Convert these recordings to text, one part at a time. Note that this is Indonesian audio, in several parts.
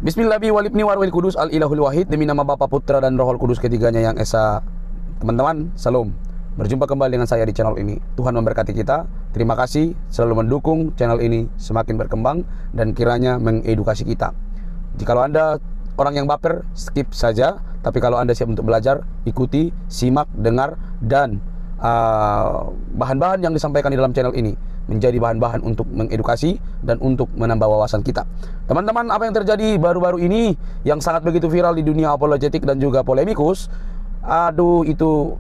Bismillahirrahmanirrahim. Walibni warwil kudus al ilahul wahid. Demi nama Bapa, Putra dan Rohul Kudus ketiganya yang esa. Teman-teman, salam. Berjumpa kembali dengan saya di channel ini. Tuhan memberkati kita. Terima kasih selalu mendukung channel ini semakin berkembang dan kiranya mengedukasi kita. Jikalau Anda orang yang baper, skip saja. Tapi kalau Anda siap untuk belajar, ikuti, simak, dengar, dan bahan-bahan yang disampaikan di dalam channel ini menjadi bahan-bahan untuk mengedukasi dan untuk menambah wawasan kita. Teman-teman, apa yang terjadi baru-baru ini yang sangat begitu viral di dunia apologetik dan juga polemikus, aduh, itu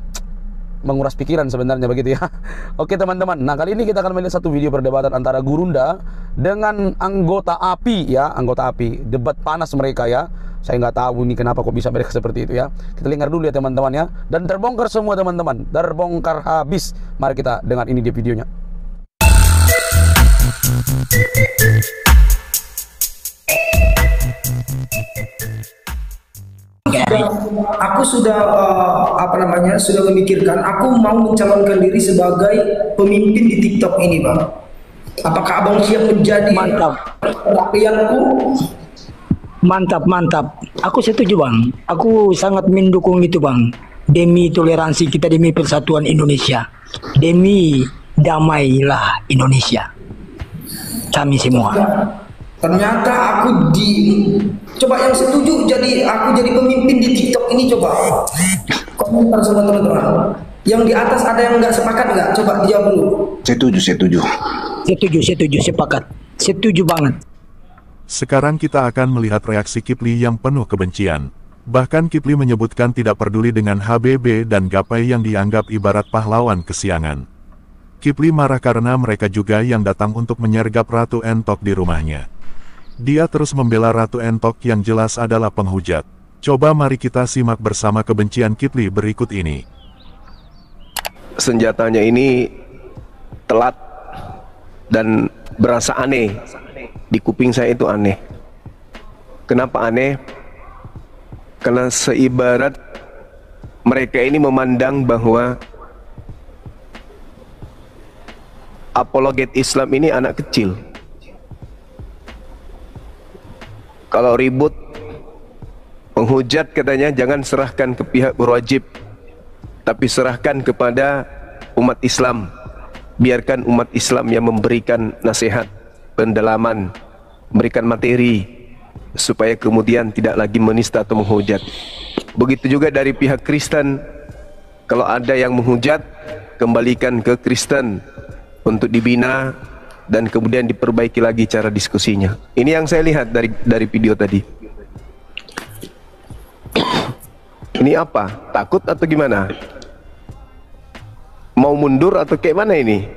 menguras pikiran sebenarnya begitu ya. Oke teman-teman, nah kali ini kita akan melihat satu video perdebatan antara Gurunda dengan anggota API ya, anggota API, debat panas mereka ya. Saya nggak tahu nih kenapa kok bisa mereka seperti itu ya. Kita dengar dulu ya teman-teman ya. Dan terbongkar semua teman-teman, terbongkar habis. Mari kita dengar ini di videonya. Aku sudah sudah memikirkan aku mau mencalonkan diri sebagai pemimpin di TikTok ini, Bang. Apakah Abang siap menjadi rakyatku? Mantap. Aku setuju, Bang. Aku sangat mendukung itu, Bang. Demi toleransi kita, demi persatuan Indonesia, demi damailah Indonesia. Kami semua. Ternyata aku coba yang setuju aku jadi pemimpin di TikTok ini, coba komentar sama teman-teman. Yang di atas ada yang nggak sepakat nggak? Coba dijawab dulu. Setuju, sepakat. Setuju banget. Sekarang kita akan melihat reaksi Kipli yang penuh kebencian. Bahkan Kipli menyebutkan tidak peduli dengan HBB dan Gapai yang dianggap ibarat pahlawan kesiangan. Kipli marah karena mereka juga yang datang untuk menyergap Ratu Entok di rumahnya. Dia terus membela Ratu Entok yang jelas adalah penghujat. Coba mari kita simak bersama kebencian Kipli berikut ini. Senjatanya ini telat dan berasa aneh. Di kuping saya itu aneh. Kenapa aneh? Karena seibarat mereka ini memandang bahwa apologet Islam ini anak kecil. Kalau ribut, penghujat katanya jangan serahkan ke pihak berwajib, tapi serahkan kepada umat Islam. Biarkan umat Islam yang memberikan nasihat, pendalaman, memberikan materi, supaya kemudian tidak lagi menista atau menghujat. Begitu juga dari pihak Kristen, kalau ada yang menghujat, kembalikan ke Kristen untuk dibina dan kemudian diperbaiki lagi cara diskusinya. Ini yang saya lihat dari video tadi. Ini apa? Takut atau gimana? Mau mundur atau kayak mana ini?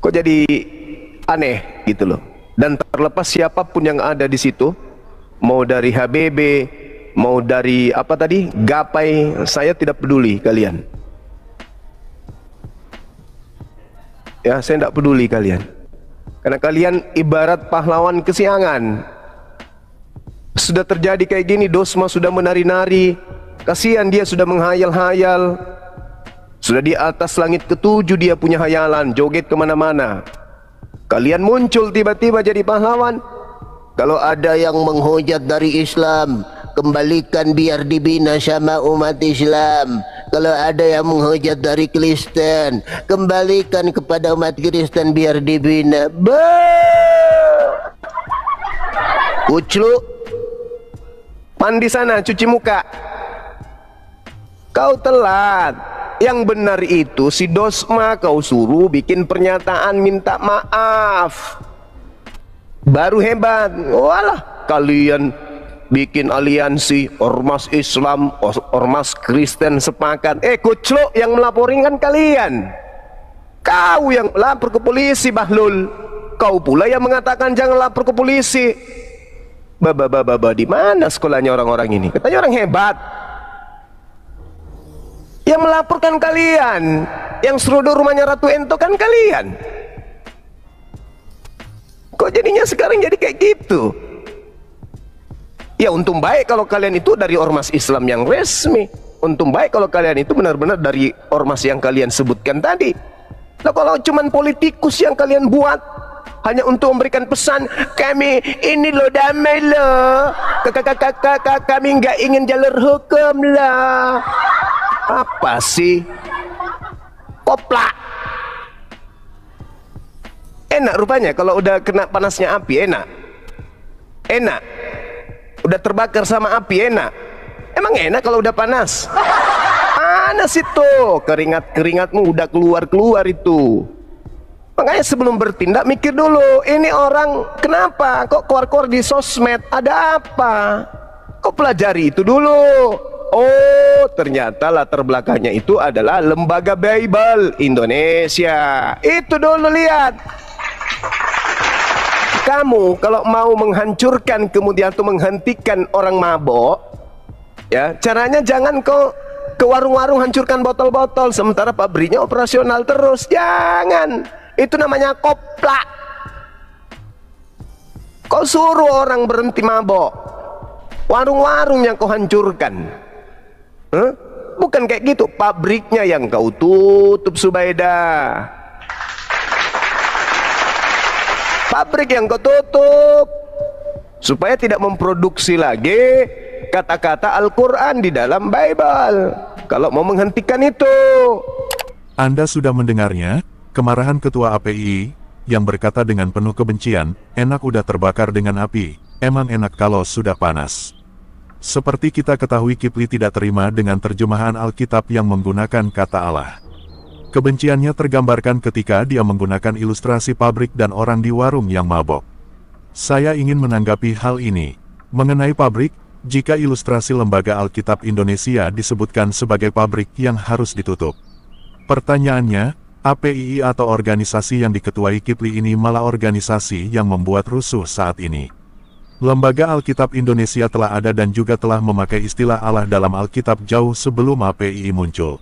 Kok jadi aneh gitu loh. Dan terlepas siapapun yang ada di situ, mau dari HBB, mau dari apa tadi, Gapai, saya tidak peduli kalian. Ya, saya tidak peduli kalian. Karena kalian ibarat pahlawan kesiangan. Sudah terjadi kayak gini, Dosma sudah menari-nari. Kasihan dia sudah menghayal-hayal. Sudah di atas langit ketujuh dia punya hayalan, joget kemana-mana. Kalian muncul tiba-tiba jadi pahlawan. Kalau ada yang menghujat dari Islam, kembalikan biar dibina sama umat Islam. Kalau ada yang menghujat dari Kristen, kembalikan kepada umat Kristen biar dibina. Kuclu, mandi sana, cuci muka. Kau telat. Yang benar itu si Dosma kau suruh bikin pernyataan minta maaf. Baru hebat. Walah, kalian bikin aliansi ormas Islam, ormas Kristen sepakat. Kucluk, yang melaporin kan kalian. Kau yang lapor ke polisi, Bahlul. Kau pula yang mengatakan jangan lapor ke polisi. Di mana sekolahnya orang-orang ini? Katanya orang hebat. Yang melaporkan kalian, yang seruduk rumahnya Ratu Entok kan kalian. Kok jadinya sekarang jadi kayak gitu? Ya untung baik kalau kalian itu dari ormas Islam yang resmi. Untung baik kalau kalian itu benar-benar dari ormas yang kalian sebutkan tadi. Nah kalau cuman politikus yang kalian buat, hanya untuk memberikan pesan, kami ini loh damai loh, kami nggak ingin jalur hukum lah. Apa sih? Koplak. Enak rupanya kalau udah kena panasnya api, enak. Enak. Udah terbakar sama api, enak. Emang enak kalau udah panas? Panas itu, keringatmu udah keluar itu. Makanya sebelum bertindak mikir dulu, ini orang kenapa kok keluar-keluar di sosmed, ada apa? Kok pelajari itu dulu. Oh, ternyata latar belakangnya itu adalah Lembaga Bible Indonesia. Itu dulu lihat. Kamu kalau mau menghancurkan kemudian tuh menghentikan orang mabok, ya caranya jangan kau ke warung-warung hancurkan botol-botol sementara pabriknya operasional terus. Jangan. Itu namanya koplak. Kau suruh orang berhenti mabok, warung-warung yang kau hancurkan. Bukan kayak gitu, pabriknya yang kau tutup, Subaidah. Pabrik yang kau tutup supaya tidak memproduksi lagi kata-kata Al-Quran di dalam Bible. Kalau mau menghentikan itu, Anda sudah mendengarnya, kemarahan Ketua API, yang berkata dengan penuh kebencian, enak udah terbakar dengan api, emang enak kalau sudah panas. Seperti kita ketahui Kipli tidak terima dengan terjemahan Alkitab yang menggunakan kata Allah. Kebenciannya tergambarkan ketika dia menggunakan ilustrasi pabrik dan orang di warung yang mabok. Saya ingin menanggapi hal ini. Mengenai pabrik, jika ilustrasi Lembaga Alkitab Indonesia disebutkan sebagai pabrik yang harus ditutup. Pertanyaannya, APII atau organisasi yang diketuai Kipli ini malah organisasi yang membuat rusuh saat ini. Lembaga Alkitab Indonesia telah ada dan juga telah memakai istilah Allah dalam Alkitab jauh sebelum APII muncul.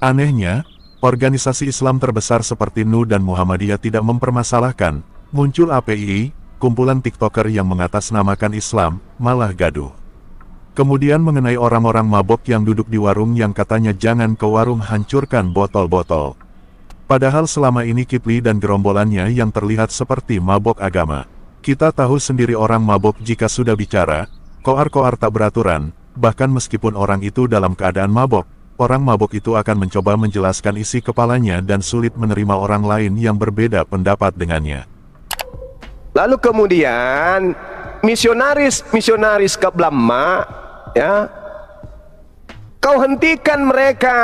Anehnya, organisasi Islam terbesar seperti NU dan Muhammadiyah tidak mempermasalahkan, muncul APII, kumpulan TikToker yang mengatasnamakan Islam, malah gaduh. Kemudian mengenai orang-orang mabok yang duduk di warung yang katanya jangan ke warung hancurkan botol-botol. Padahal selama ini Kipli dan gerombolannya yang terlihat seperti mabok agama. Kita tahu sendiri orang mabok jika sudah bicara, koar-koar tak beraturan, bahkan meskipun orang itu dalam keadaan mabok, orang mabok itu akan mencoba menjelaskan isi kepalanya dan sulit menerima orang lain yang berbeda pendapat dengannya. Lalu kemudian misionaris Kablama, ya, kau hentikan mereka.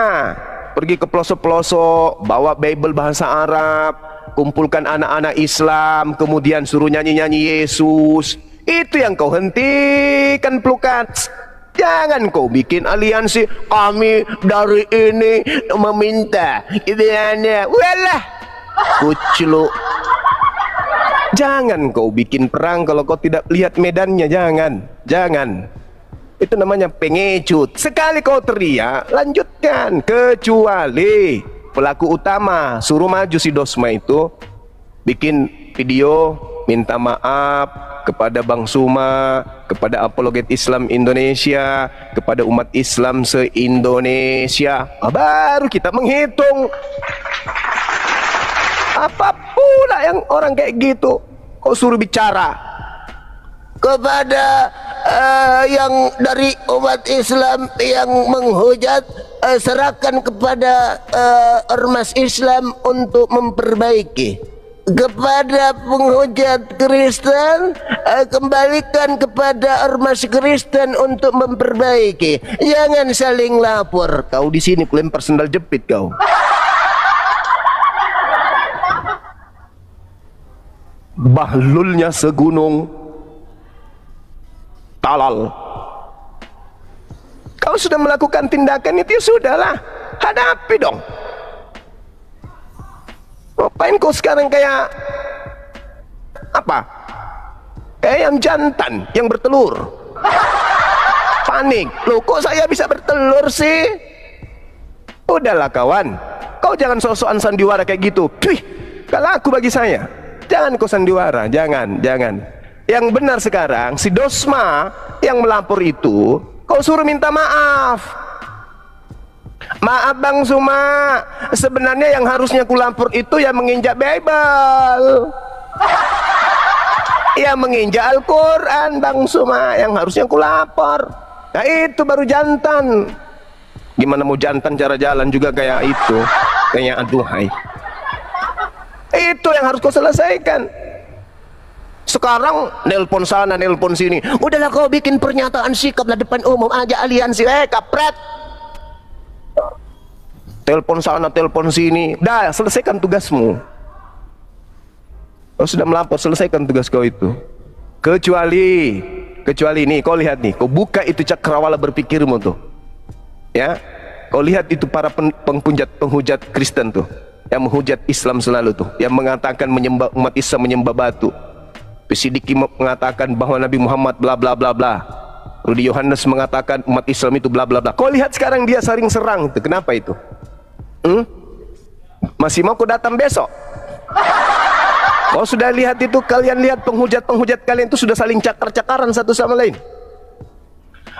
Pergi ke pelosok-pelosok, bawa Bible bahasa Arab, kumpulkan anak-anak Islam, kemudian suruh nyanyi-nyanyi Yesus. Itu yang kau hentikan, Plukat. Jangan kau bikin aliansi, kami dari ini meminta ideannya. Walah, kuclu. Jangan kau bikin perang kalau kau tidak lihat medannya. Jangan. Itu namanya pengecut. Sekali kau teriak, lanjutkan. Kecuali pelaku utama suruh maju si Dosma itu, bikin video minta maaf kepada Bang Suma, kepada Apologet Islam Indonesia, kepada umat Islam se-Indonesia. Baru kita menghitung. Apa pula yang orang kayak gitu kau suruh bicara kepada yang dari umat Islam yang menghujat, serahkan kepada ormas Islam untuk memperbaiki. Kepada penghujat Kristen, kembalikan kepada ormas Kristen untuk memperbaiki. Jangan saling lapor. Kau di sini lempar sendal jepit kau. Bahlulnya segunung talal. Kau sudah melakukan tindakan itu, ya sudahlah, hadapi dong. Ngapain kau sekarang kayak apa? Kayak yang jantan yang bertelur. Panik, loh kok saya bisa bertelur sih? Udahlah kawan, kau jangan sok-sokan sandiwara kayak gitu. Twih, gak laku bagi saya. Jangan kau sandiwara, jangan. Yang benar sekarang, si Dosma yang melapor itu, kau suruh minta maaf. Maaf Bang Suma, sebenarnya yang harusnya ku lapor itu yang menginjak Bible. Ya menginjak Al-Quran Bang Suma, yang harusnya aku lapor. Nah itu baru jantan. Gimana mau jantan cara jalan juga kayak itu, kayak aduhai. Itu yang harus kau selesaikan. Sekarang nelpon sana, nelpon sini. Udahlah kau bikin pernyataan sikap lah depan umum aja aliansi. Kapret. Telepon sana, telepon sini. Dah, selesaikan tugasmu. Kau sudah melapor, selesaikan tugas kau itu. Kecuali nih, kau lihat nih, kau buka itu cakrawala berpikirmu tuh. Ya, kau lihat itu para penghujat Kristen tuh, yang menghujat Islam selalu tuh, yang mengatakan menyembah umat Islam menyembah batu. Siddiqi mengatakan bahwa Nabi Muhammad bla bla bla bla. Rudi Yohanes mengatakan umat Islam itu bla bla bla. Kau lihat sekarang dia saling serang itu. Kenapa itu? Masih mau kau datang besok? Kau sudah lihat itu, kalian lihat penghujat kalian itu sudah saling cakar-cakaran satu sama lain.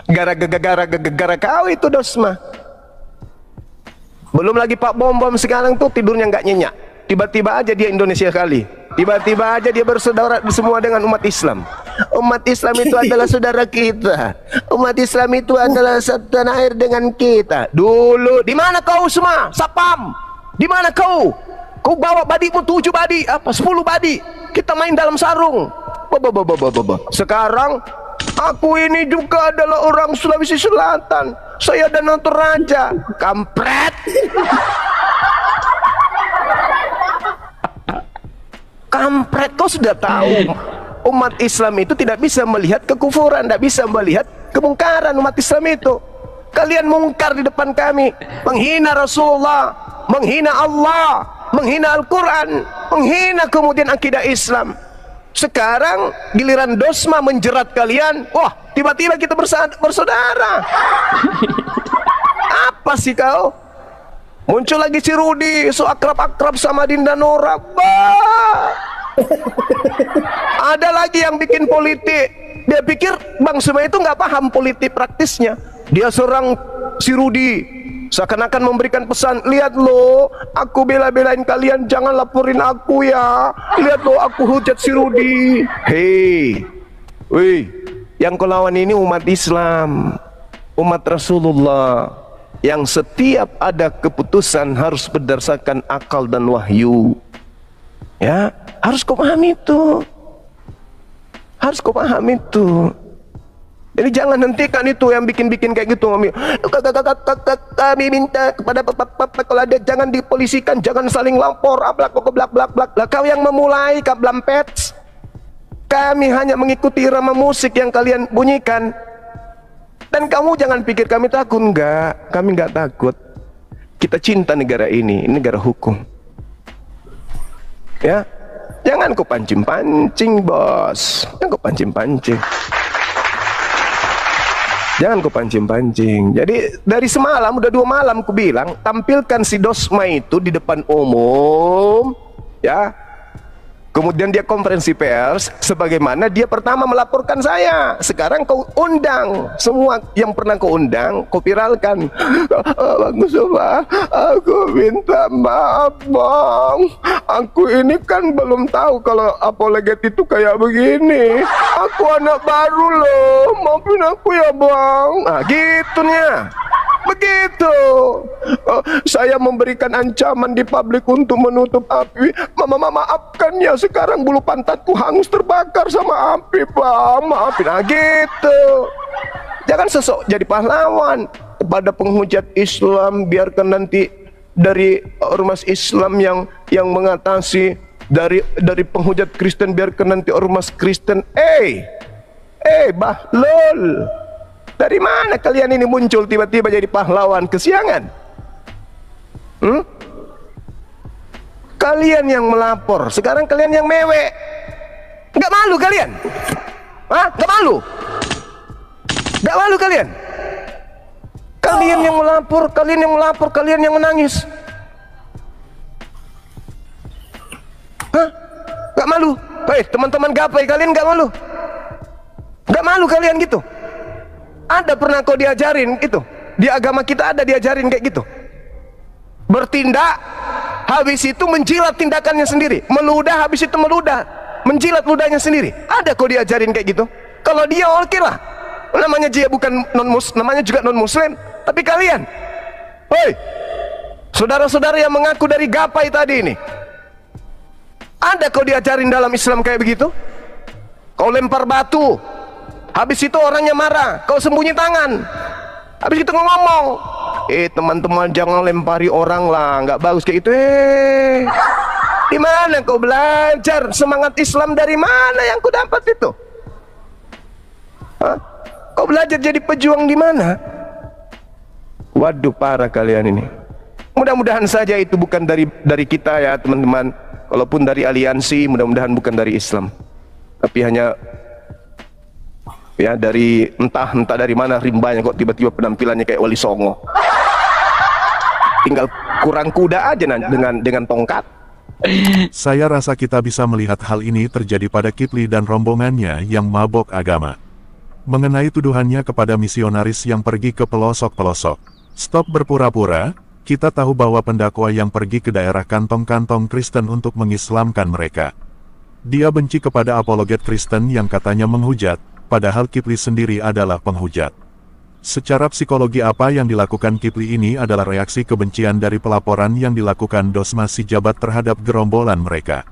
Gara-gara kau itu Dosma. Belum lagi Pak Bom sekarang tuh tidurnya nggak nyenyak. Tiba-tiba aja dia Indonesia kali. Tiba-tiba aja dia bersaudara semua dengan umat Islam. Umat Islam itu adalah saudara kita. Umat Islam itu adalah satu tanah air dengan kita. Dulu, di mana kau semua? Sapam. Di mana kau? Kau bawa badimu 7 badi, 10 badi. Kita main dalam sarung. Sekarang aku ini juga adalah orang Sulawesi Selatan. Saya Danau Toraja. Kampret. Kampret, kau sudah tahu umat Islam itu tidak bisa melihat kekufuran, tidak bisa melihat kemungkaran umat Islam itu. Kalian mungkar di depan kami, menghina Rasulullah, menghina Allah, menghina Al-Quran, menghina kemudian akidah Islam. Sekarang giliran Dosma menjerat kalian, wah tiba-tiba kita bersaudara. Apa sih kau? Muncul lagi si Rudi, so akrab-akrab sama Dinda Nora. Ada lagi yang bikin politik. Dia pikir Bang Suma itu nggak paham politik praktisnya. Dia serang si Rudi, seakan-akan memberikan pesan, lihat lo, aku bela-belain kalian, jangan laporin aku ya. Lihat lo, aku hujat si Rudi. Hei, wih, yang kau lawan ini umat Islam, umat Rasulullah, yang setiap ada keputusan harus berdasarkan akal dan wahyu. Ya, harus kau paham itu. Harus kau paham itu. Jadi jangan hentikan itu yang bikin-bikin kayak gitu. Kami minta kepada bapak kalau ada jangan dipolisikan, jangan saling lapor, blak. Kau yang memulai, kablampets. Kami hanya mengikuti irama musik yang kalian bunyikan. Dan kamu jangan pikir kami takut, enggak. Kami enggak takut. Kita cinta negara ini negara hukum. Ya, jangan kau pancing-pancing, bos. Jangan kau pancing-pancing. Jangan kau pancing-pancing. Jadi dari semalam, udah 2 malam ku bilang, tampilkan si Dosma itu di depan umum, ya. Kemudian dia konferensi pers, sebagaimana dia pertama melaporkan saya. Sekarang kau undang semua yang pernah kau undang, kau viralkan. Bang Suma, aku minta maaf bang. Aku ini kan belum tahu kalau apologet itu kayak begini. Aku anak baru loh, maafin aku ya bang. Nah gitunya. Begitu. Saya memberikan ancaman di publik untuk menutup api. Maafkan ya, sekarang bulu pantatku hangus terbakar sama api bang. Maafin. Nah gitu. Jangan sesok jadi pahlawan kepada penghujat Islam. Biarkan nanti dari ormas Islam yang mengatasi, dari penghujat Kristen, biarkan nanti ormas Kristen. Bahlul, dari mana kalian ini muncul tiba-tiba jadi pahlawan kesiangan? Kalian yang melapor, sekarang kalian yang mewek. Nggak malu kalian? Hah? Nggak malu? Nggak malu kalian? Kalian yang melapor, kalian yang menangis. Hah? Nggak malu? Hei teman-teman gapai, kalian nggak malu? Nggak malu kalian gitu? Ada pernah kau diajarin gitu? Di agama kita ada diajarin kayak gitu. Bertindak, habis itu menjilat tindakannya sendiri. Meludah, habis itu meludah. menjilat ludahnya sendiri. Ada kok diajarin kayak gitu. Kalau dia oke lah, namanya dia bukan namanya juga non muslim. Tapi kalian, hoi, saudara-saudara yang mengaku dari gapai tadi ini, ada kau diajarin dalam Islam kayak begitu? Kau lempar batu, habis itu orangnya marah, kau sembunyi tangan, habis itu ngomong, teman-teman jangan lempari orang lah, nggak bagus kayak gitu. Di mana kau belajar semangat Islam, dari mana yang kau dapat itu? Hah? Kau belajar jadi pejuang di mana? Waduh, parah kalian ini. Mudah-mudahan saja itu bukan dari kita ya teman-teman. Kalaupun dari aliansi, mudah-mudahan bukan dari Islam, tapi hanya ya dari entah dari mana rimbanya kok tiba-tiba penampilannya kayak Wali Songo. Tinggal kurang kuda aja dengan tongkat. Saya rasa kita bisa melihat hal ini terjadi pada Kipli dan rombongannya yang mabok agama. Mengenai tuduhannya kepada misionaris yang pergi ke pelosok-pelosok. Stop berpura-pura, kita tahu bahwa pendakwa yang pergi ke daerah kantong-kantong Kristen untuk mengislamkan mereka. Dia benci kepada apologet Kristen yang katanya menghujat, padahal Kipli sendiri adalah penghujat. Secara psikologi apa yang dilakukan Kipli ini adalah reaksi kebencian dari pelaporan yang dilakukan Dosma si Jabat terhadap gerombolan mereka.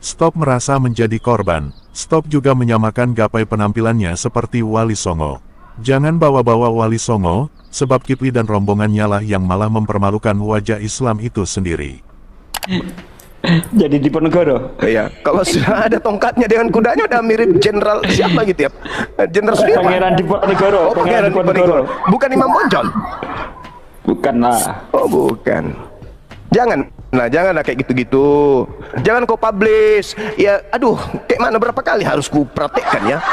Stop merasa menjadi korban, Stop juga menyamakan gapai penampilannya seperti Wali Songo. Jangan bawa-bawa Wali Songo, sebab Kipli dan rombongannya lah yang malah mempermalukan wajah Islam itu sendiri. Jadi Diponegoro. Iya, kalau sudah ada tongkatnya dengan kudanya udah mirip jenderal siapa gitu ya? Jenderal Sudirman. Pangeran Diponegoro. Oh, Pangeran Diponegoro. Bukan Imam Bonjol. Bukan lah. Oh, bukan. Janganlah kayak gitu-gitu. Jangan kau publish. Ya, aduh, kayak mana berapa kali harus ku praktekkan ya?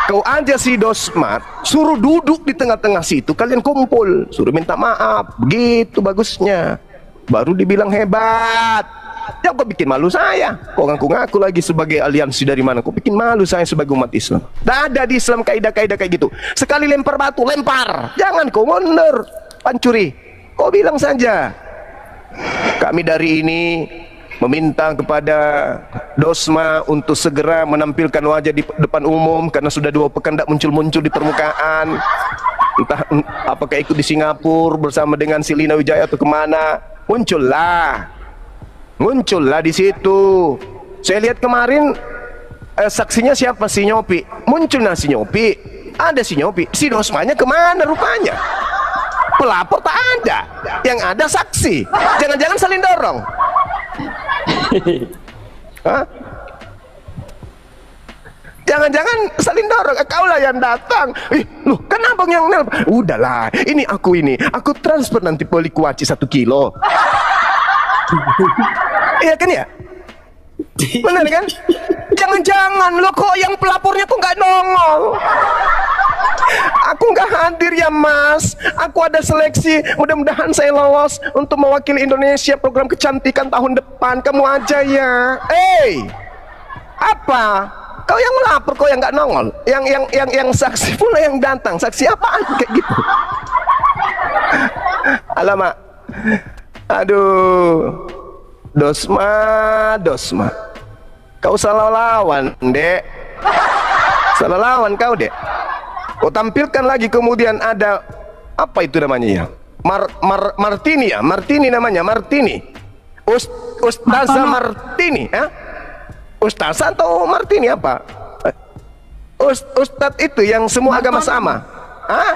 Kau aja si Dosmat, suruh duduk di tengah-tengah situ, kalian kumpul, suruh minta maaf, begitu bagusnya. Baru dibilang hebat. Ya kau bikin malu saya. Kau ngaku-ngaku lagi sebagai aliansi dari mana? Kau bikin malu saya sebagai umat Islam. Tidak ada di Islam kaidah-kaidah kayak gitu. Sekali lempar batu, lempar. Jangan kau mundur, pancuri. Kau bilang saja, kami dari ini meminta kepada Dosma untuk segera menampilkan wajah di depan umum karena sudah 2 pekan tidak muncul-muncul di permukaan. Entah apakah ikut di Singapura bersama dengan si Lina Wijaya atau kemana. Muncullah di situ. Saya lihat kemarin saksinya siapa, si Nyopi. Munculnya si Nyopi. Ada si Nyopi. Si Dosmanya kemana rupanya? Pelapor tak ada. Yang ada saksi. Jangan-jangan saling dorong. Hah? Jangan-jangan saling dorong. Kaulah yang datang. Loh, kan abang yang nelpon. Udahlah, ini aku transfer nanti beli kuaci 1 kilo. Iya kan ya? Benar kan? Jangan-jangan lo kok yang pelapornya kok nggak nongol. Aku nggak hadir ya mas. Aku ada seleksi. Mudah-mudahan saya lolos untuk mewakili Indonesia program kecantikan tahun depan. Kamu aja ya. Apa? Kau yang melapor, kau yang nggak nongol. Yang saksi pula yang datang. Saksi apaan kayak gitu? Alamak. Aduh. Dosma. Kau salah lawan, Dek. Salah lawan kau, Dek. Kau tampilkan lagi kemudian ada apa itu namanya ya? Martini ya? Martini namanya, Martini. Ustazah Martini, ya? Ustazah atau Martini apa? Ustadz itu yang semua agama sama. Hah?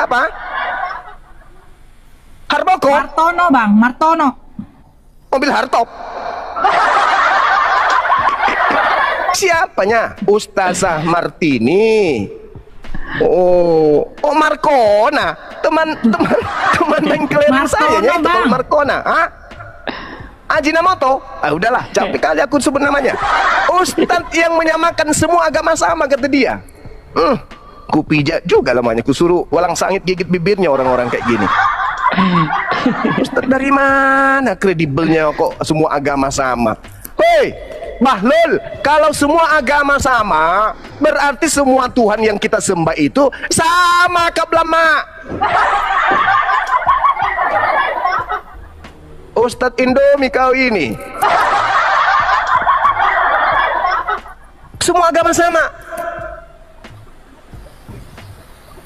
Apa? Harboko? Martono, Bang, Martono. Mobil hardtop. Siapanya? Ustazah Martini. Oh Markona. Teman bengkelan saya ya, itu Markona. Hah? Ajinomoto. Udahlah, capek kali aku sebut namanya. Ustadz yang menyamakan semua agama sama, kata dia. Ku pijak juga namanya, ku suruh walang sangit gigit bibirnya orang-orang kayak gini. Ustadz dari mana kredibelnya kok semua agama sama? Hei Bahlul, kalau semua agama sama, berarti semua Tuhan yang kita sembah itu sama kablama. Ustadz Indomie kau ini. Semua agama sama.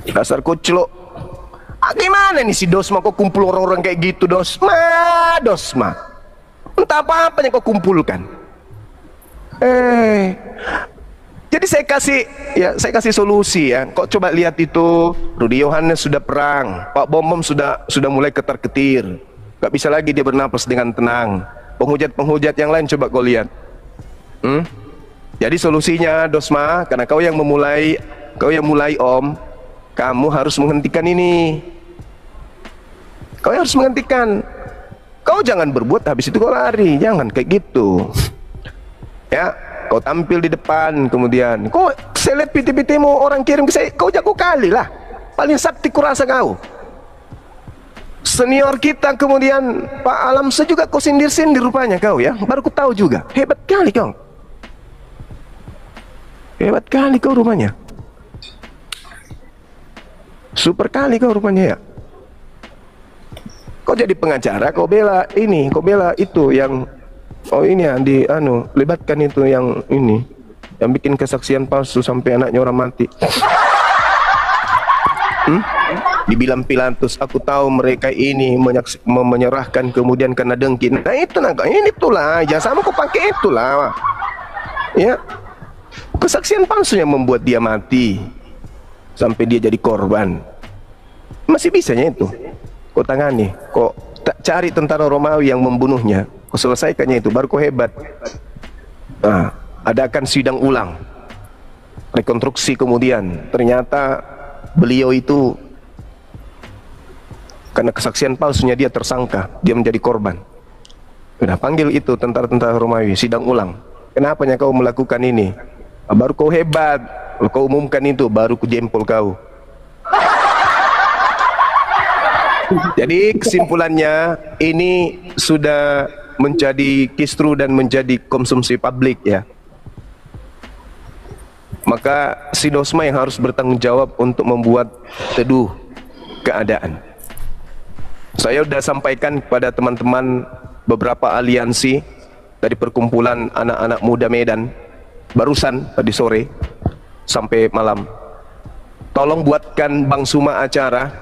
Dasar kucluk. Gimana nih si Dosma kok kumpul orang-orang kayak gitu, Dosma. Entah apa-apa yang kau kumpulkan. Jadi saya kasih solusi ya. Kok coba lihat itu, Rudi Yohanes sudah perang, Pak Bom sudah mulai ketar-ketir, gak bisa lagi dia bernapas dengan tenang. Penghujat yang lain coba kau lihat. Jadi solusinya Dosma, karena kau yang mulai Om, kamu harus menghentikan ini. Kau harus menghentikan. Kau jangan berbuat habis itu kau lari, jangan kayak gitu. Ya, kau tampil di depan, kemudian kau saya lihat PT-PT-mu orang kirim ke saya, kau jago kali lah. Paling sakti kurasa kau. Senior kita kemudian Pak Alamsa juga kau sindir-sindir rupanya kau ya. Baru ku tahu juga. Hebat kali kau. Hebat kali kau rupanya. Super kali kau rupanya ya. Kau jadi pengacara, kau bela ini, kau bela itu yang ini ya, libatkan itu yang ini, yang bikin kesaksian palsu sampai anaknya orang mati. Dibilang Pilatus, aku tahu mereka ini menyerahkan kemudian karena dengki. Nah itu ini itulah, jangan sama kau pakai itulah. Ya, kesaksian palsu yang membuat dia mati sampai dia jadi korban. Masih bisanya itu kau tangani, kau cari tentara Romawi yang membunuhnya, kau selesaikannya itu, baru kau hebat. Nah, adakan sidang ulang, rekonstruksi, kemudian ternyata beliau itu karena kesaksian palsunya dia tersangka, dia menjadi korban. Udah panggil itu tentara-tentara Romawi, sidang ulang. Kenapanya kau melakukan ini? Baru kau hebat, kau umumkan itu, baru ku jempol kau. Jadi kesimpulannya ini sudah menjadi kisru dan menjadi konsumsi publik ya. Maka si Dosma yang harus bertanggung jawab untuk membuat teduh keadaan. Saya sudah sampaikan kepada teman-teman beberapa aliansi dari perkumpulan anak-anak muda Medan barusan tadi sore sampai malam. Tolong buatkan Bang Suma acara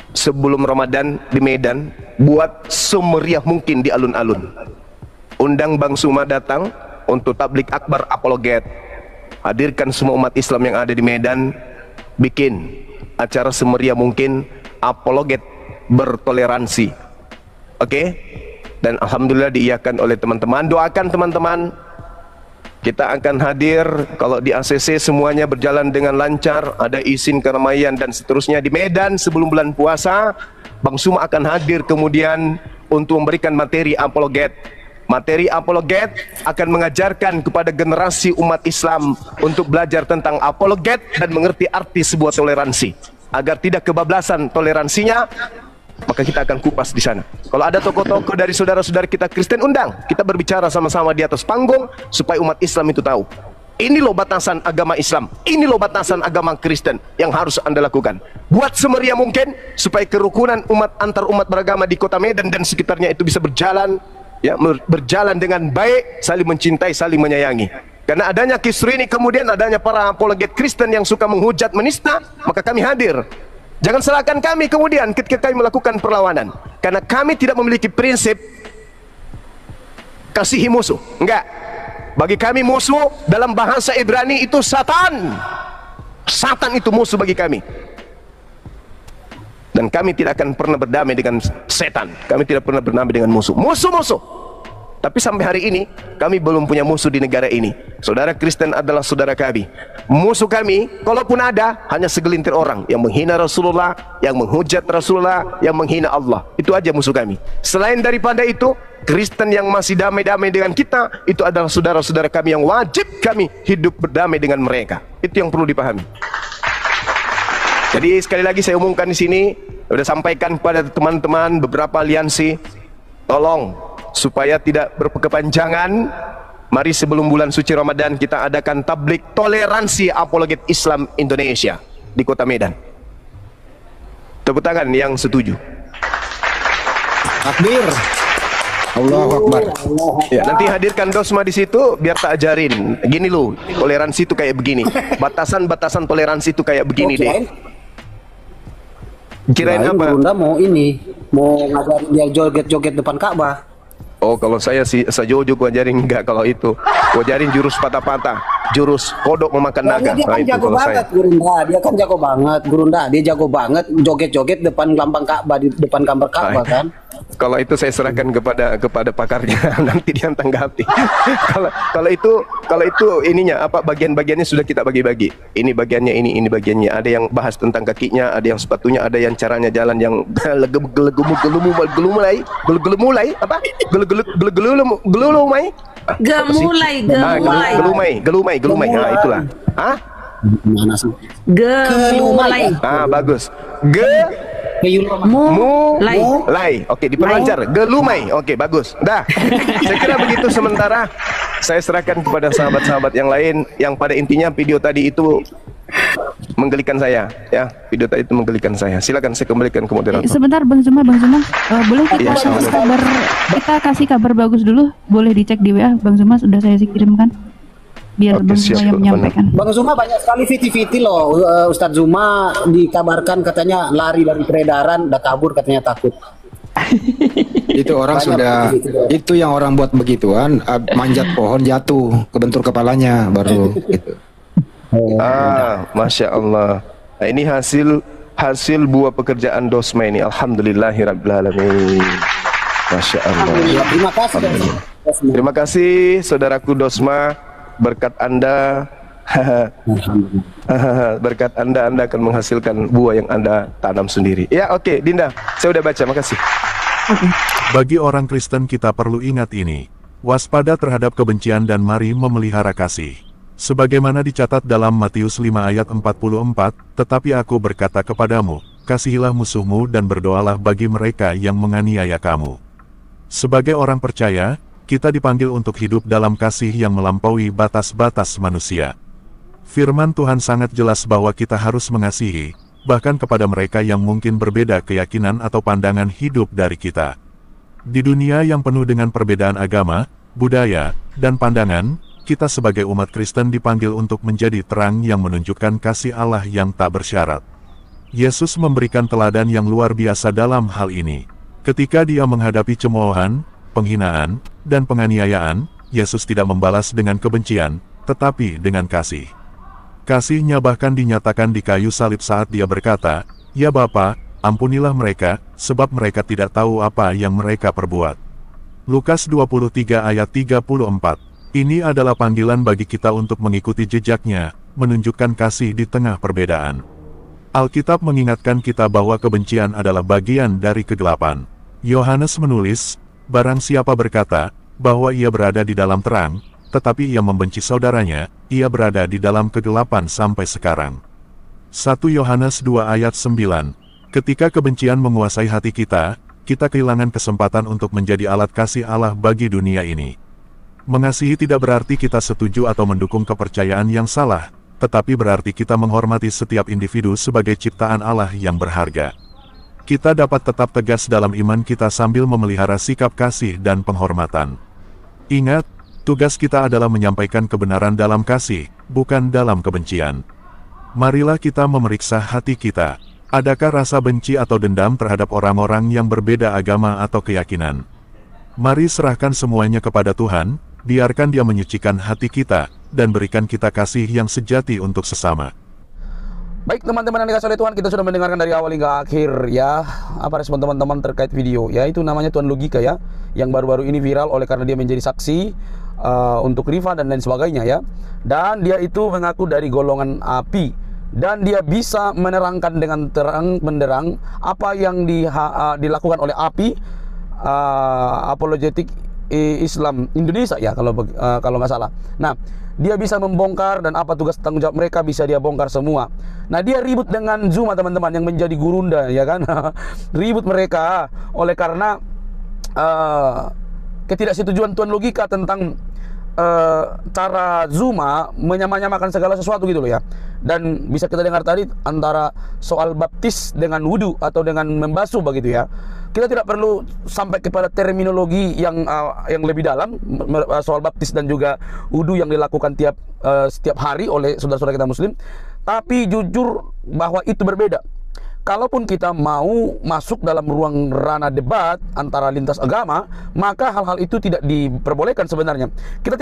sebelum Ramadan di Medan, buat semeriah mungkin di alun-alun. Undang Bang Suma datang untuk tablik akbar apologet. Hadirkan semua umat Islam yang ada di Medan, bikin acara semeriah mungkin, apologet bertoleransi. Oke? Dan alhamdulillah diiyakan oleh teman-teman. Doakan teman-teman, kita akan hadir kalau di ACC semuanya berjalan dengan lancar, ada izin keramaian dan seterusnya. Di Medan sebelum bulan puasa, Bang Suma akan hadir kemudian untuk memberikan materi apologet. Materi apologet akan mengajarkan kepada generasi umat Islam untuk belajar tentang apologet dan mengerti arti sebuah toleransi. Agar tidak kebablasan toleransinya, maka kita akan kupas di sana. Kalau ada tokoh-tokoh dari saudara-saudara kita Kristen, undang. Kita berbicara sama-sama di atas panggung supaya umat Islam itu tahu. Ini loh batasan agama Islam, ini loh batasan agama Kristen yang harus Anda lakukan. Buat semeriah mungkin supaya kerukunan umat antar umat beragama di kota Medan dan sekitarnya itu bisa berjalan, ya, berjalan dengan baik, saling mencintai, saling menyayangi. Karena adanya kisru ini, kemudian adanya para apologet Kristen yang suka menghujat, menista, maka kami hadir. Jangan salahkan kami kemudian ketika kami melakukan perlawanan, karena kami tidak memiliki prinsip kasihi musuh. Enggak. Bagi kami musuh dalam bahasa Ibrani itu Satan. Satan itu musuh bagi kami. Dan kami tidak akan pernah berdamai dengan setan. Kami tidak pernah berdamai dengan musuh. Musuh-musuh. Tapi sampai hari ini kami belum punya musuh di negara ini. Saudara Kristen adalah saudara kami. Musuh kami, kalaupun ada, hanya segelintir orang yang menghina Rasulullah, yang menghujat Rasulullah, yang menghina Allah. Itu aja musuh kami. Selain daripada itu, Kristen yang masih damai-damai dengan kita, itu adalah saudara-saudara kami yang wajib kami hidup berdamai dengan mereka. Itu yang perlu dipahami. Jadi sekali lagi saya umumkan di sini, sudah sampaikan kepada teman-teman beberapa aliansi, tolong supaya tidak berkepanjangan, mari sebelum bulan suci Ramadan kita adakan tablik toleransi apologet Islam Indonesia di kota Medan. Tepuk tangan yang setuju. Takbir. Allahu Akbar. Ya, nanti hadirkan Dosma di situ biar tak ajarin. Gini lu, toleransi itu kayak begini. Batasan-batasan toleransi itu kayak begini deh. Kirain apa? Bunda mau ngajarin dia joget-joget depan Ka'bah. Oh, kalau saya sih sejojo gua ajarin enggak kalau itu. Gua ajarin jurus patah-patah, jurus kodok memakan naga. Dia kan itu jago kalau banget, saya. Gurunda. Dia kan jago banget, Gurunda. Dia jago banget joget-joget depan lambang Ka'bah, di depan gambar Ka'bah kan. Kalau itu saya serahkan kepada pakarnya, nanti dia tanggapi. kalau itu ininya apa bagian-bagiannya sudah kita bagi-bagi. Ini bagiannya ini bagiannya. Ada yang bahas tentang kakinya, ada yang sepatunya, ada yang mulai gelumai. Nah, itulah. Hah? Gemulai. Ah, bagus. Mulai. Oke, diperlancar. Gelumai. Oke, bagus. Dah. Saya kira begitu sementara. Saya serahkan kepada sahabat-sahabat yang lain yang pada intinya video tadi itu menggelikan saya, ya. Video tadi itu menggelikan saya. Silakan saya kembalikan ke moderator. Sebentar Bang Zuma, boleh kita kasih kabar bagus dulu? Boleh dicek di WA Bang Zuma, sudah saya kirimkan. Biar Oke, Bang Zuma siap, yang menyampaikan. Bang Zuma banyak sekali viti-viti loh. Ustadz Zuma dikabarkan katanya lari dari peredaran, udah kabur katanya takut. Itu orang sudah, itu yang orang buat begituan, manjat pohon jatuh, kebentur kepalanya baru gitu. Masya Allah. Nah, ini hasil buah pekerjaan Dosma ini. Alhamdulillahirrabbilalamin. Masya Allah. Ya, terima kasih. Terima kasih saudaraku Dosma. Berkat Anda berkat Anda akan menghasilkan buah yang Anda tanam sendiri. Ya, oke, Dinda, saya udah baca, makasih. Bagi orang Kristen kita perlu ingat ini. Waspada terhadap kebencian dan mari memelihara kasih. Sebagaimana dicatat dalam Matius 5 ayat 44, tetapi aku berkata kepadamu, kasihilah musuhmu dan berdoalah bagi mereka yang menganiaya kamu. Sebagai orang percaya, kita dipanggil untuk hidup dalam kasih yang melampaui batas-batas manusia. Firman Tuhan sangat jelas bahwa kita harus mengasihi, bahkan kepada mereka yang mungkin berbeda keyakinan atau pandangan hidup dari kita. Di dunia yang penuh dengan perbedaan agama, budaya, dan pandangan, kita sebagai umat Kristen dipanggil untuk menjadi terang yang menunjukkan kasih Allah yang tak bersyarat. Yesus memberikan teladan yang luar biasa dalam hal ini. Ketika dia menghadapi cemoohan, penghinaan, dan penganiayaan, Yesus tidak membalas dengan kebencian, tetapi dengan kasih. Kasihnya bahkan dinyatakan di kayu salib saat dia berkata, "Ya Bapa, ampunilah mereka, sebab mereka tidak tahu apa yang mereka perbuat." Lukas 23 ayat 34. Ini adalah panggilan bagi kita untuk mengikuti jejaknya, menunjukkan kasih di tengah perbedaan. Alkitab mengingatkan kita bahwa kebencian adalah bagian dari kegelapan. Yohanes menulis, barang siapa berkata bahwa ia berada di dalam terang, tetapi ia membenci saudaranya, ia berada di dalam kegelapan sampai sekarang. 1 Yohanes 2 ayat 9. Ketika kebencian menguasai hati kita kehilangan kesempatan untuk menjadi alat kasih Allah bagi dunia ini. Mengasihi tidak berarti kita setuju atau mendukung kepercayaan yang salah, tetapi berarti kita menghormati setiap individu sebagai ciptaan Allah yang berharga. Kita dapat tetap tegas dalam iman kita sambil memelihara sikap kasih dan penghormatan. Ingat, tugas kita adalah menyampaikan kebenaran dalam kasih, bukan dalam kebencian. Marilah kita memeriksa hati kita. Adakah rasa benci atau dendam terhadap orang-orang yang berbeda agama atau keyakinan? Mari serahkan semuanya kepada Tuhan, biarkan Dia menyucikan hati kita, dan berikan kita kasih yang sejati untuk sesama. Baik teman-teman yang dikasih oleh Tuhan, kita sudah mendengarkan dari awal hingga akhir ya. Apa respon teman-teman terkait video? Ya, itu namanya Tuan Logika ya, yang baru-baru ini viral oleh karena dia menjadi saksi untuk Rifa dan lain sebagainya ya. Dan dia itu mengaku dari golongan api, dan dia bisa menerangkan dengan terang benderang apa yang dilakukan oleh api apologetik Islam Indonesia ya, kalau nggak salah. Nah, dia bisa membongkar, dan apa tugas tanggung jawab mereka bisa dia bongkar semua. Nah, dia ribut dengan Zuma teman-teman yang menjadi gurunda ya kan. Ribut mereka oleh karena ketidaksetujuan Tuan Logika tentang cara Zuma menyamakan segala sesuatu gitu loh ya. Dan bisa kita dengar tadi antara soal baptis dengan wudu atau dengan membasuh begitu ya. Kita tidak perlu sampai kepada terminologi yang lebih dalam soal baptis dan juga wudu yang dilakukan setiap hari oleh saudara-saudara kita muslim. Tapi jujur bahwa itu berbeda. Kalaupun kita mau masuk dalam ruang ranah debat antara lintas agama, maka hal-hal itu tidak diperbolehkan sebenarnya. Kita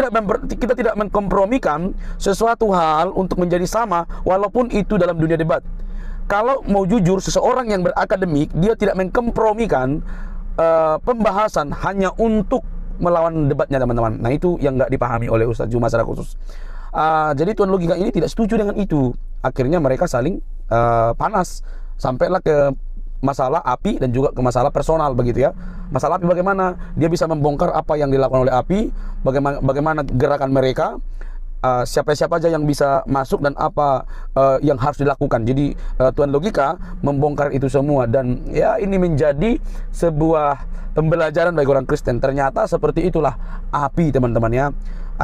tidak mengkompromikan sesuatu hal untuk menjadi sama, walaupun itu dalam dunia debat. Kalau mau jujur, seseorang yang berakademik, dia tidak mengkompromikan pembahasan hanya untuk melawan debatnya, teman-teman. Nah, itu yang nggak dipahami oleh Ustadz Juma secara khusus. Jadi Tuan Logika ini tidak setuju dengan itu. Akhirnya mereka saling panas. Sampailah ke masalah API dan juga ke masalah personal begitu ya. Masalah API bagaimana dia bisa membongkar apa yang dilakukan oleh API, bagaimana gerakan mereka, siapa aja yang bisa masuk dan apa yang harus dilakukan. Jadi Tuan Logika membongkar itu semua dan ya ini menjadi sebuah pembelajaran bagi orang Kristen. Ternyata seperti itulah API, teman-teman ya.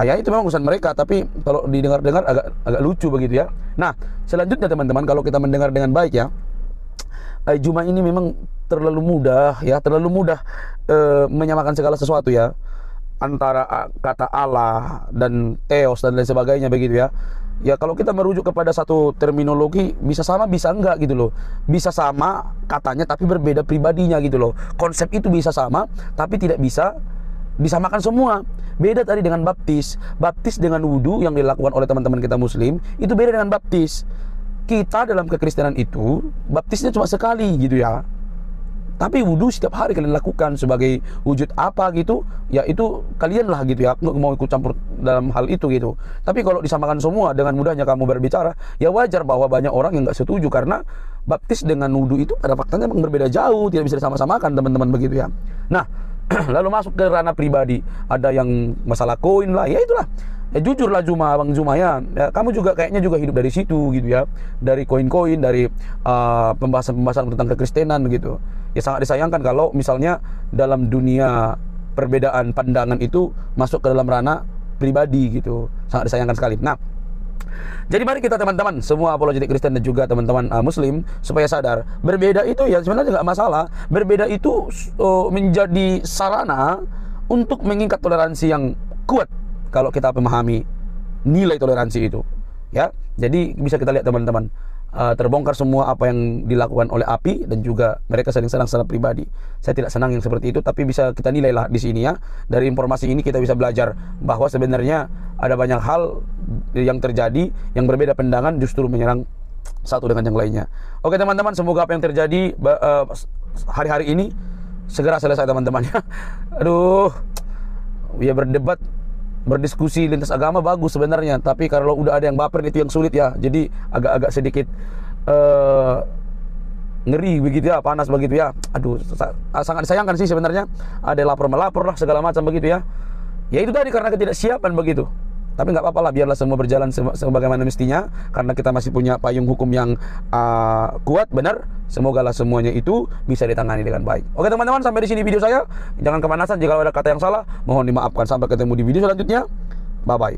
Ya itu memang urusan mereka, tapi kalau didengar-dengar agak lucu begitu ya. Nah, selanjutnya teman-teman, kalau kita mendengar dengan baik ya, Juma ini memang terlalu mudah menyamakan segala sesuatu ya, antara kata Allah dan teos dan lain sebagainya begitu ya. Ya kalau kita merujuk kepada satu terminologi, bisa sama bisa enggak gitu loh. Bisa sama katanya tapi berbeda pribadinya gitu loh. Konsep itu bisa sama tapi tidak bisa disamakan semua. Beda tadi dengan baptis dengan wudu yang dilakukan oleh teman-teman kita muslim, itu beda dengan baptis. Kita dalam kekristenan itu baptisnya cuma sekali gitu ya, tapi wudu setiap hari kalian lakukan sebagai wujud apa gitu ya, itu kalian lah gitu ya, nggak mau ikut campur dalam hal itu gitu. Tapi kalau disamakan semua, dengan mudahnya kamu berbicara, ya wajar bahwa banyak orang yang nggak setuju, karena baptis dengan wudu itu pada faktanya memang berbeda jauh, tidak bisa disama-samakan teman-teman begitu ya. Nah lalu masuk ke ranah pribadi, ada yang masalah koin lah, ya itulah. Ya jujurlah Bang Zuma ya, kamu juga kayaknya juga hidup dari situ gitu ya, dari koin-koin, dari pembahasan-pembahasan tentang kekristenan gitu. Ya sangat disayangkan kalau misalnya dalam dunia perbedaan pandangan itu masuk ke dalam ranah pribadi gitu, sangat disayangkan sekali. Nah, jadi mari kita teman-teman semua apologetik Kristen dan juga teman-teman muslim supaya sadar, berbeda itu ya sebenarnya nggak masalah. Berbeda itu menjadi sarana untuk mengikat toleransi yang kuat kalau kita memahami nilai toleransi itu ya. Jadi bisa kita lihat teman-teman, terbongkar semua apa yang dilakukan oleh API dan juga mereka saling serang secara pribadi. Saya tidak senang yang seperti itu, tapi bisa kita nilai lah di sini ya. Dari informasi ini kita bisa belajar bahwa sebenarnya ada banyak hal yang terjadi yang berbeda pandangan justru menyerang satu dengan yang lainnya. Oke teman-teman, semoga apa yang terjadi hari-hari ini segera selesai teman-teman ya. Aduh, ya berdebat, berdiskusi lintas agama bagus sebenarnya, tapi kalau udah ada yang baper itu yang sulit ya. Jadi agak-agak sedikit ngeri begitu ya, panas begitu ya. Aduh, sangat disayangkan sih sebenarnya. Ada lapor-melapor lah segala macam begitu ya. Ya itu tadi karena ketidaksiapan begitu. Tapi nggak apa-apa lah, biarlah semua berjalan sebagaimana mestinya, karena kita masih punya payung hukum yang kuat, benar. Semoga lah semuanya itu bisa ditangani dengan baik. Oke teman-teman, sampai di sini video saya. Jangan kemanasan, jika ada kata yang salah mohon dimaafkan. Sampai ketemu di video selanjutnya. Bye bye.